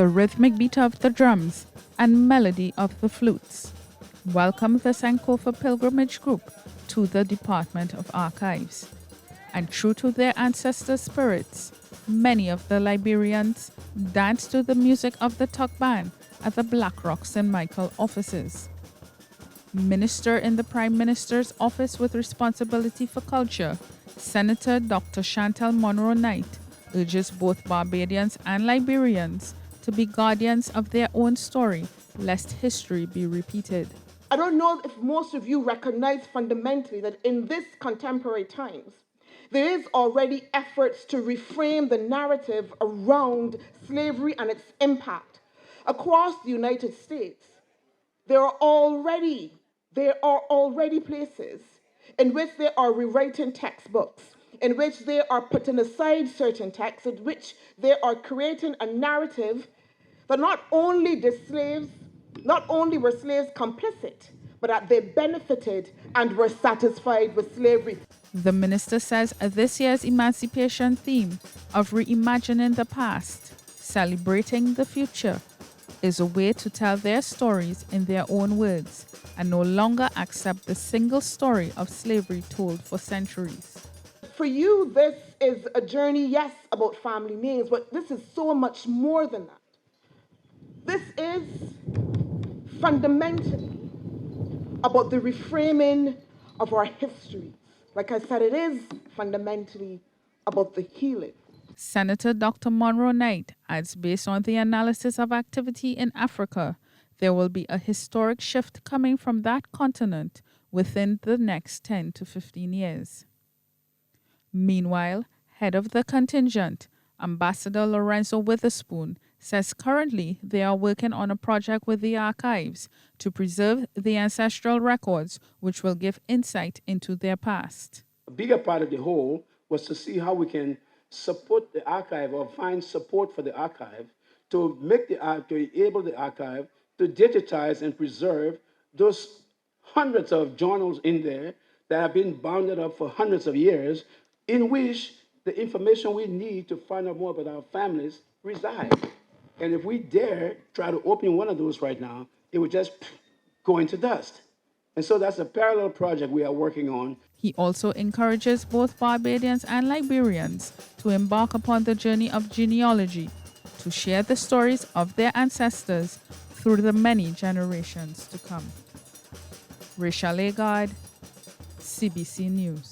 the rhythmic beat of the drums and melody of the flutes, welcomed the Sankofa Pilgrimage group to the Department of Archives. And true to their ancestor spirits, many of the Liberians danced to the music of the tuck band at the Black Rock St. Michael offices. Minister in the Prime Minister's Office with responsibility for culture, Senator Dr. Chantal Monroe-Knight urges both Barbadians and Liberians to be guardians of their own story, lest history be repeated. I don't know if most of you recognize fundamentally that in this contemporary times, there is already efforts to reframe the narrative around slavery and its impact. Across the United States, there are already places in which they are rewriting textbooks, in which they are putting aside certain texts, in which they are creating a narrative that not only were slaves complicit, but that they benefited and were satisfied with slavery. The minister says this year's emancipation theme of reimagining the past, celebrating the future, is a way to tell their stories in their own words and no longer accept the single story of slavery told for centuries. For you, this is a journey, yes, about family names, but this is so much more than that. This is fundamentally about the reframing of our histories. Like I said, it is fundamentally about the healing. Senator Dr. Monroe-Knight adds based on the analysis of activity in Africa, there will be a historic shift coming from that continent within the next 10 to 15 years. Meanwhile, head of the contingent, Ambassador Lorenzo Witherspoon, says currently they are working on a project with the archives to preserve the ancestral records, which will give insight into their past. A bigger part of the whole was to see how we can support the archive or find support for the archive to enable the archive to digitize and preserve those hundreds of journals in there that have been bounded up for hundreds of years, in which the information we need to find out more about our families reside. And if we dare try to open one of those right now, it would just go into dust. And so that's a parallel project we are working on. He also encourages both Barbadians and Liberians to embark upon the journey of genealogy, to share the stories of their ancestors through the many generations to come. Rachelle Agard, CBC News.